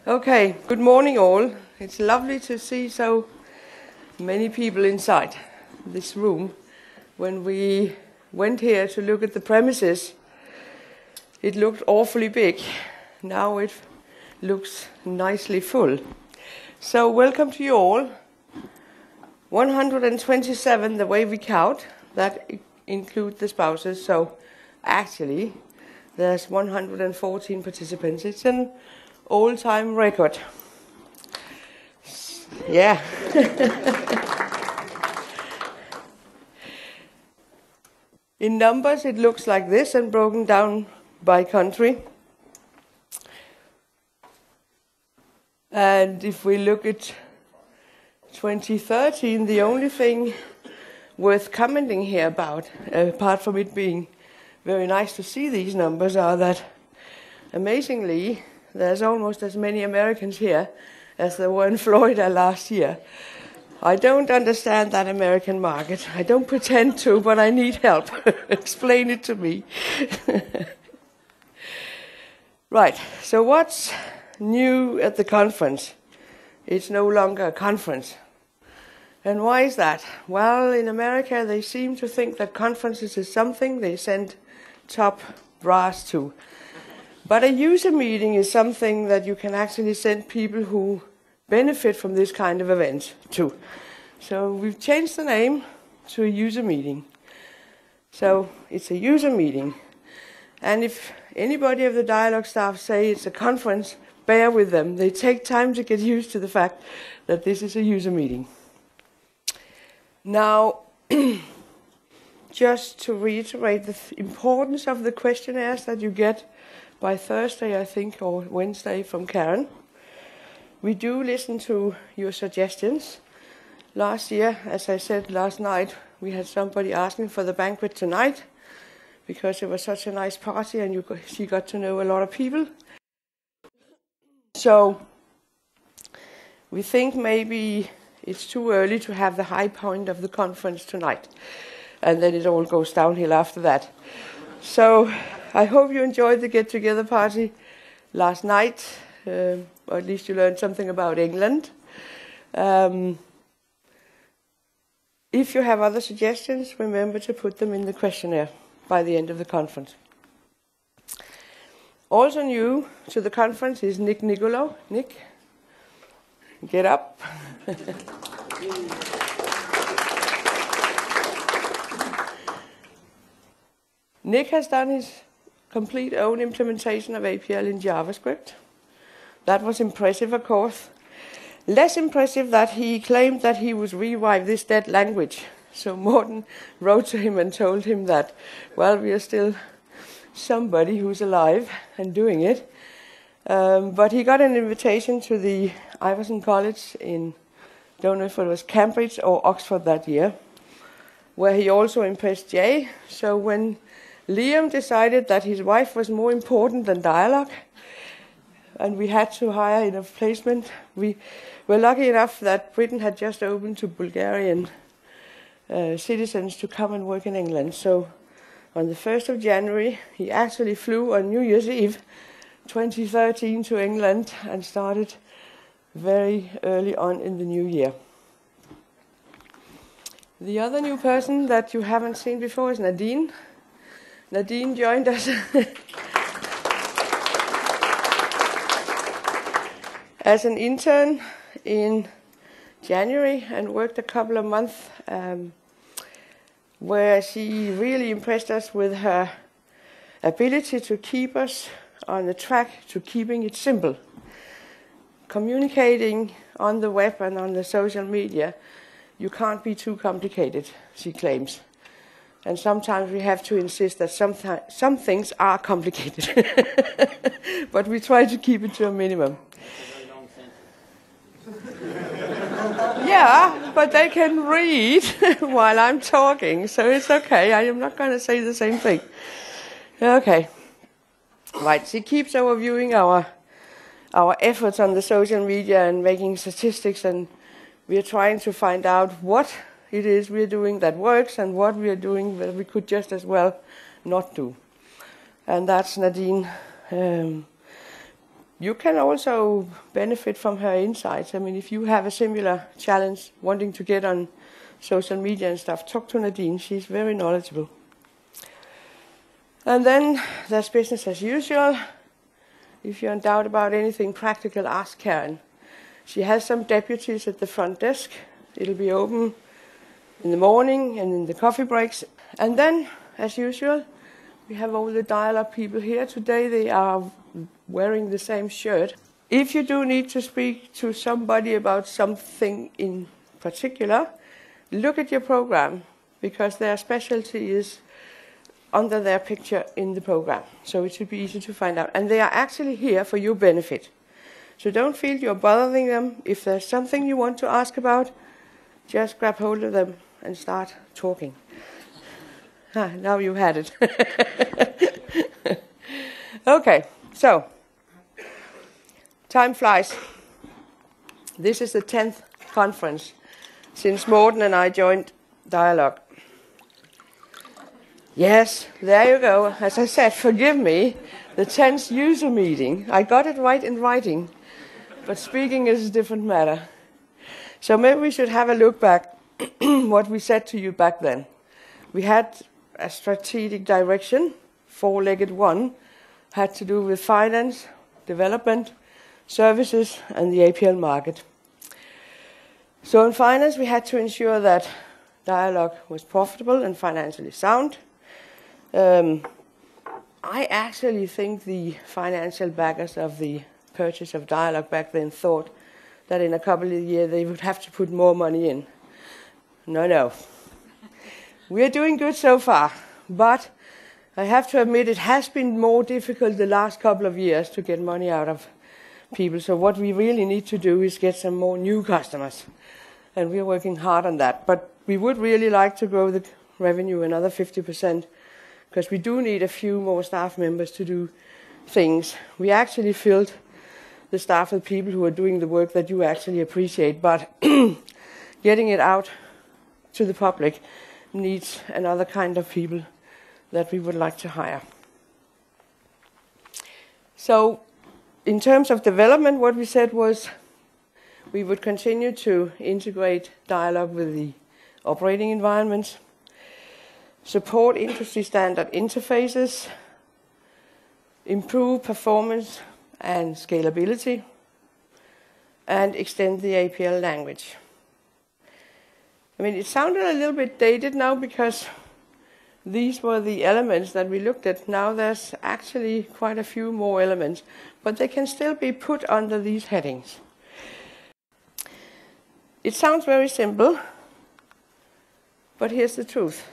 Okay, good morning all. It's lovely to see so many people inside this room. When we went here to look at the premises, it looked awfully big. Now it looks nicely full. So welcome to you all. 127 the way we count, that include the spouses, so actually there's 114 participants. It's an all-time record. Yeah. In numbers it looks like this and broken down by country. And if we look at 2013, the only thing worth commenting here about, apart from it being very nice to see these numbers, are that amazingly there's almost as many Americans here as there were in Florida last year. I don't understand that American market. I don't pretend to, but I need help. Explain it to me. Right, so what's new at the conference? It's no longer a conference. And why is that? Well, in America they seem to think that conferences is something they send top brass to. But a user meeting is something that you can actually send people who benefit from this kind of event to. So we've changed the name to a user meeting. So it's a user meeting. And if anybody of the dialogue staff say it's a conference, bear with them. They take time to get used to the fact that this is a user meeting. Now, just to reiterate the importance of the questionnaires that you get by Thursday, I think, or Wednesday from Karen. We do listen to your suggestions. Last year, as I said last night, we had somebody asking for the banquet tonight because it was such a nice party and she got to know a lot of people. So we think maybe it's too early to have the high point of the conference tonight, and then it all goes downhill after that. So I hope you enjoyed the get-together party last night, or at least you learned something about England. If you have other suggestions, remember to put them in the questionnaire by the end of the conference. Also new to the conference is Nick Nicolo. Nick, get up. Nick has done his complete own implementation of APL in JavaScript. That was impressive, of course. Less impressive that he claimed that he would rewrite this dead language. So Morten wrote to him and told him that, well, we are still somebody who's alive and doing it. But he got an invitation to the Iverson College in, don't know if it was Cambridge or Oxford that year, where he also impressed Jay. So when Liam decided that his wife was more important than dialogue, and we had to hire in a placement, we were lucky enough that Britain had just opened to Bulgarian citizens to come and work in England. So on the 1st of January, he actually flew on New Year's Eve 2013 to England and started very early on in the new year. The other new person that you haven't seen before is Nadine. Nadine joined us as an intern in January and worked a couple of months where she really impressed us with her ability to keep us on the track to keeping it simple. Communicating on the web and on the social media, you can't be too complicated, she claims. And sometimes we have to insist that some things are complicated. But we try to keep it to a minimum. Yeah, but they can read while I'm talking, so it's okay. I am not going to say the same thing. Okay. Right, she keeps overviewing our efforts on the social media and making statistics, and we are trying to find out what it is we are doing that works and what we are doing that we could just as well not do. And that's Nadine You can also benefit from her insights. I mean, if you have a similar challenge wanting to get on social media and stuff, talk to Nadine. She's very knowledgeable. And then there's business as usual. If you're in doubt about anything practical, ask Karen. She has some deputies at the front desk. It'll be open in the morning and in the coffee breaks. And then, as usual, we have all the dialogue people here. Today they are wearing the same shirt. If you do need to speak to somebody about something in particular, look at your program, because their specialty is under their picture in the program. So it should be easy to find out. And they are actually here for your benefit. So don't feel you're bothering them. If there's something you want to ask about, just grab hold of them and start talking. Now you had it. Okay, so time flies. This is the 10th conference since Morten and I joined Dialogue. Yes, there you go. As I said, forgive me, the 10th user meeting. I got it right in writing, but speaking is a different matter. So maybe we should have a look back what we said to you back then. We had a strategic direction, four-legged one, had to do with finance, development, services, and the APL market. So in finance, we had to ensure that Dialogue was profitable and financially sound. I actually think the financial backers of the purchase of Dialogue back then thought that in a couple of years they would have to put more money in. No. We're doing good so far, but I have to admit it has been more difficult the last couple of years to get money out of people. So what we really need to do is get some more new customers, and we're working hard on that. But we would really like to grow the revenue another 50%, because we do need a few more staff members to do things. We actually filled the staff with people who are doing the work that you actually appreciate, but getting it out to the public needs another kind of people that we would like to hire. So in terms of development, what we said was we would continue to integrate Dialogue with the operating environments, support industry standard interfaces, improve performance and scalability, and extend the APL language. I mean, it sounded a little bit dated now because these were the elements that we looked at. Now there's actually quite a few more elements, but they can still be put under these headings. It sounds very simple, but here's the truth.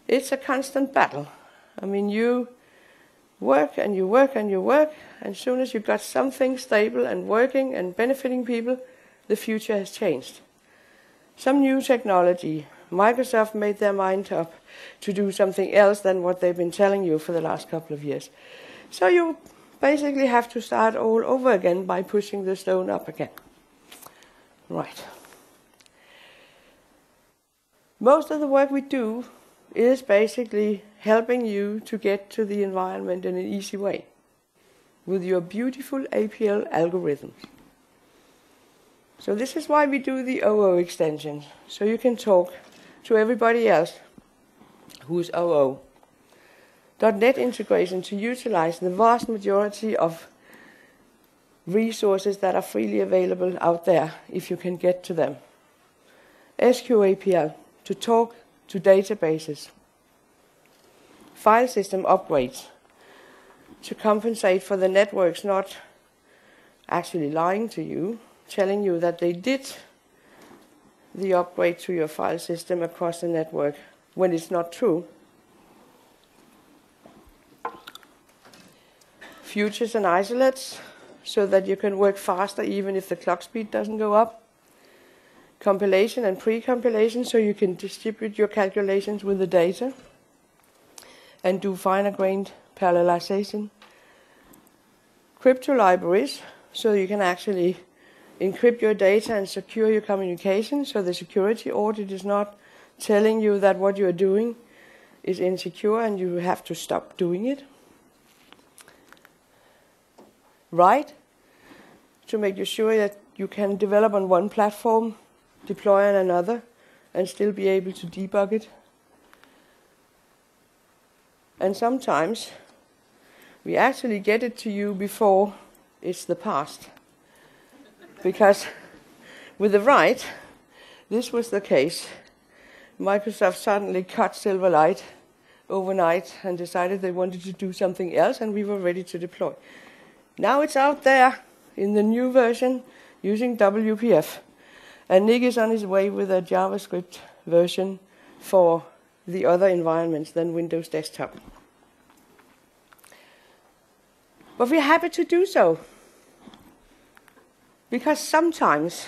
It's a constant battle. I mean, you work and you work and you work, and as soon as you've got something stable and working and benefiting people, the future has changed. Some new technology. Microsoft made their mind up to do something else than what they've been telling you for the last couple of years. So you basically have to start all over again by pushing the stone up again. Right. Most of the work we do is basically helping you to get to the environment in an easy way with your beautiful APL algorithms. So this is why we do the OO extensions, so you can talk to everybody else who's OO. .NET integration to utilize the vast majority of resources that are freely available out there if you can get to them. SQAPL to talk to databases. File system upgrades to compensate for the networks not actually lying to you, telling you that they did the upgrade to your file system across the network when it's not true. Futures and isolates so that you can work faster even if the clock speed doesn't go up. Compilation and pre-compilation so you can distribute your calculations with the data and do finer-grained parallelization. Crypto libraries so you can actually encrypt your data and secure your communication, so the security audit is not telling you that what you are doing is insecure and you have to stop doing it. right to make you sure that you can develop on one platform, deploy on another, and still be able to debug it. And sometimes we actually get it to you before it's the past. Because with the write, this was the case. Microsoft suddenly cut Silverlight overnight and decided they wanted to do something else, and we were ready to deploy. Now it's out there in the new version using WPF. And Nick is on his way with a JavaScript version for the other environments than Windows Desktop. But we're happy to do so. Because sometimes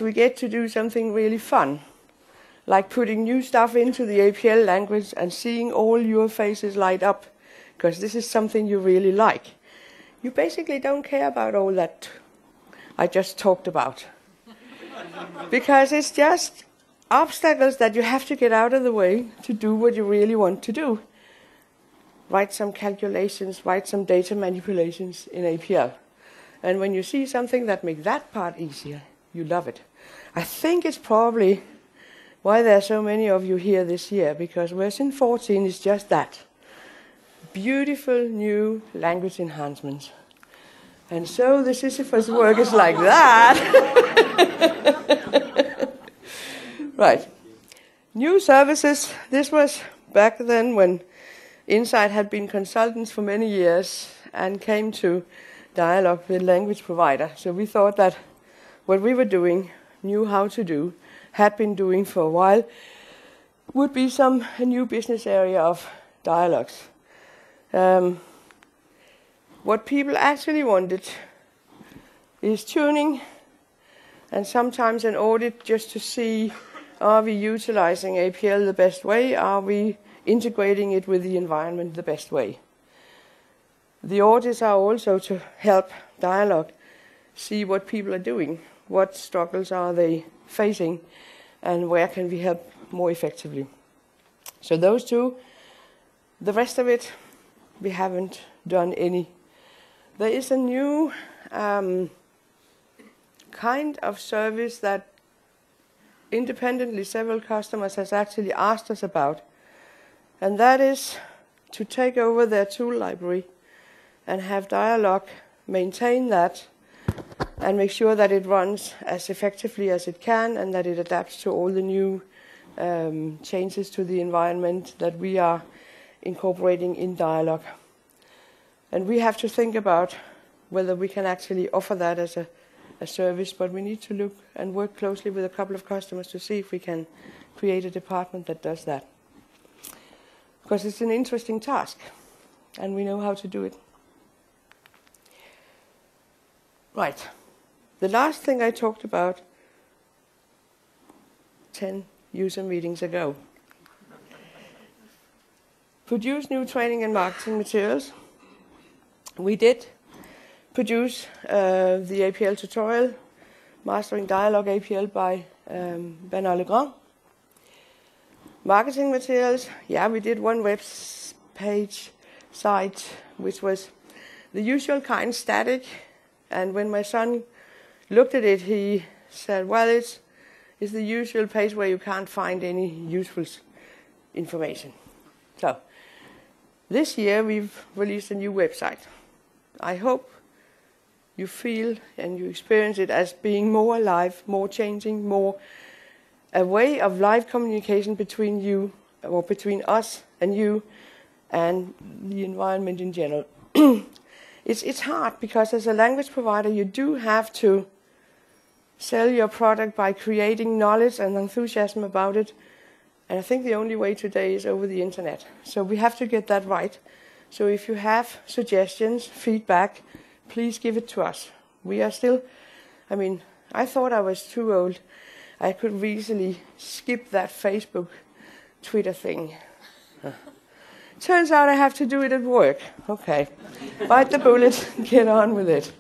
we get to do something really fun, like putting new stuff into the APL language and seeing all your faces light up, because this is something you really like. You basically don't care about all that I just talked about. Because it's just obstacles that you have to get out of the way to do what you really want to do. Write some calculations, write some data manipulations in APL. And when you see something that makes that part easier, you love it. I think it's probably why there are so many of you here this year, because version 14 is just that. Beautiful new language enhancements. And so the Sisyphus work is like that. Right. New services. This was back then when Insight had been consultants for many years and came to dialogue with language provider. So we thought that what we were doing, knew how to do, had been doing for a while, would be a new business area of dialogues. What people actually wanted is tuning and sometimes an audit just to see, are we utilizing APL the best way? Are we integrating it with the environment the best way? The audits are also to help dialogue see what people are doing, what struggles are they facing, and where can we help more effectively. So those two. The rest of it, we haven't done any. There is a new kind of service that independently several customers has actually asked us about, and that is to take over their tool library and have Dialog maintain that and make sure that it runs as effectively as it can and that it adapts to all the new changes to the environment that we are incorporating in Dialog. And we have to think about whether we can actually offer that as a service, but we need to look and work closely with a couple of customers to see if we can create a department that does that. Because it's an interesting task, and we know how to do it. Right. The last thing I talked about 10 user meetings ago. Produce new training and marketing materials. We did produce the APL tutorial, Mastering Dialog APL by Bernard Legrand. Marketing materials, yeah, we did one web page site, which was the usual kind, static. And when my son looked at it, he said, well, it's the usual page where you can't find any useful information. So this year we've released a new website. I hope you feel and you experience it as being more alive, more changing, more a way of live communication between you, or between us and you, and the environment in general. It's hard because as a language provider you do have to sell your product by creating knowledge and enthusiasm about it. And I think the only way today is over the internet. So we have to get that right. So if you have suggestions, feedback, please give it to us. We are still, I thought I was too old. I could easily skip that Facebook, Twitter thing. Turns out I have to do it at work. Okay, bite the bullet, get on with it.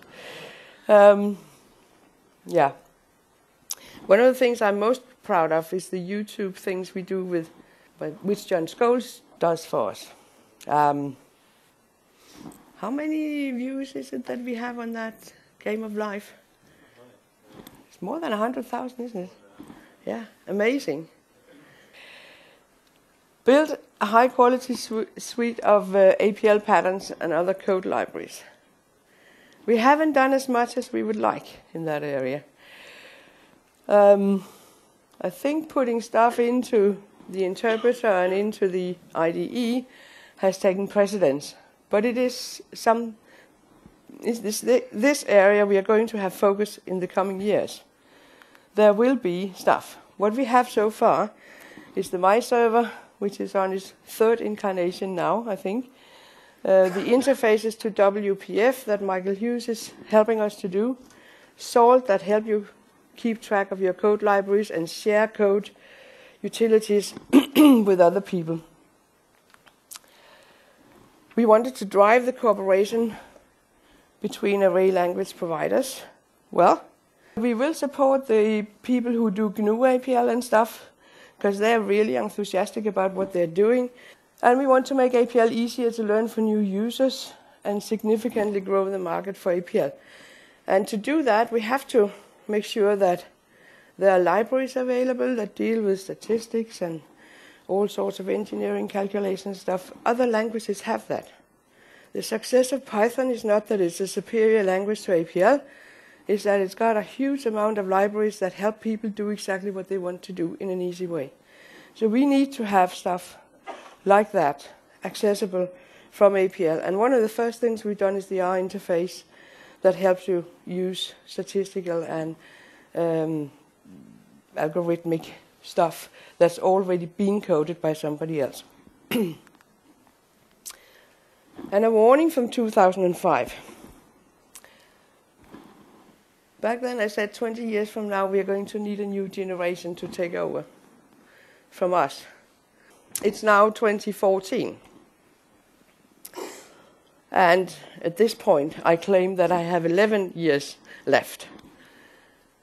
Yeah. One of the things I'm most proud of is the YouTube things we do which John Scholes does for us. How many views is it that we have on that Game of Life? It's more than 100,000, isn't it? Yeah, amazing. Build a high-quality suite of APL patterns and other code libraries. We haven't done as much as we would like in that area. I think putting stuff into the interpreter and into the IDE has taken precedence. But it is this area we are going to have focus in the coming years. There will be stuff. What we have so far is the MyServer, which is on its third incarnation now, I think. The interfaces to WPF that Michael Hughes is helping us to do. Salt that help you keep track of your code libraries and share code utilities with other people. We wanted to drive the cooperation between array language providers. Well, we will support the people who do GNU APL and stuff, because they're really enthusiastic about what they're doing. And we want to make APL easier to learn for new users and significantly grow the market for APL. And to do that, we have to make sure that there are libraries available that deal with statistics and all sorts of engineering calculation stuff. Other languages have that. The success of Python is not that it's a superior language to APL, it's that it's got a huge amount of libraries that help people do exactly what they want to do in an easy way. So we need to have stuff like that accessible from APL. And one of the first things we've done is the R interface that helps you use statistical and algorithmic stuff that's already been coded by somebody else. And a warning from 2005. Back then I said 20 years from now we are going to need a new generation to take over from us. It's now 2014. And at this point I claim that I have 11 years left.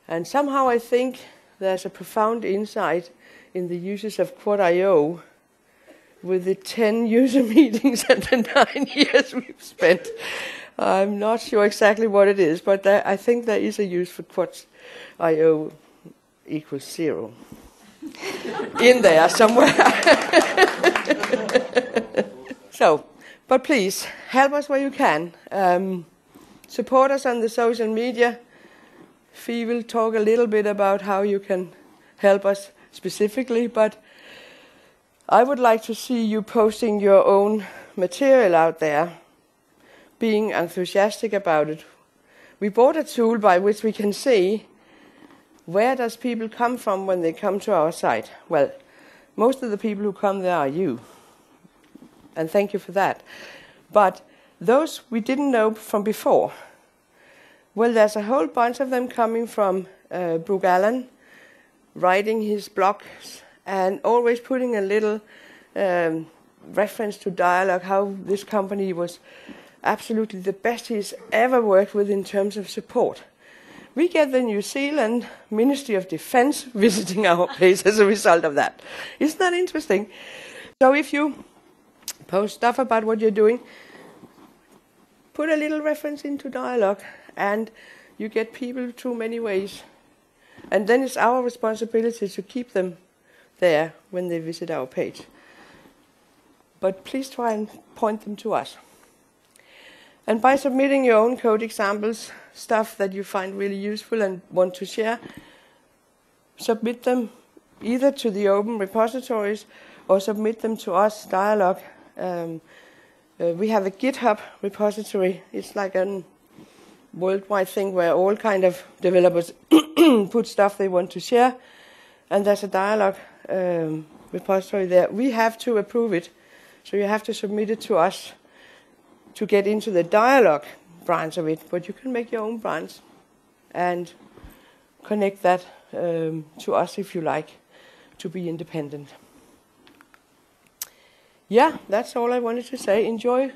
And somehow I think there's a profound insight in the uses of Quad.io with the 10 user meetings and the 9 years we've spent. I'm not sure exactly what it is, but I think there is a use for Quad.io equals 0 in there somewhere. So, but please, help us where you can. Support us on the social media. Fee will talk a little bit about how you can help us specifically, but I would like to see you posting your own material out there, being enthusiastic about it. We bought a tool by which we can see where does people come from when they come to our site. Well, most of the people who come there are you, and thank you for that. But those we didn't know from before. Well, there's a whole bunch of them coming from Brooke Allen, writing his blogs and always putting a little reference to Dialog, how this company was absolutely the best he's ever worked with in terms of support. We get the New Zealand Ministry of Defence visiting our place as a result of that. Isn't that interesting? So if you post stuff about what you're doing, put a little reference into Dialog, and you get people through many ways. And then it's our responsibility to keep them there when they visit our page. But please try and point them to us. And by submitting your own code examples, stuff that you find really useful and want to share, submit them either to the open repositories or submit them to us, Dialog. We have a GitHub repository. It's like a worldwide thing where all kind of developers put stuff they want to share. And there's a Dialog repository there. We have to approve it. So you have to submit it to us to get into the Dialog branch of it. But you can make your own branch and connect that to us if you like, to be independent. Yeah, that's all I wanted to say. Enjoy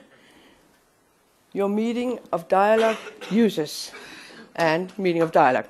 your meeting of Dialog users and meeting of Dialog.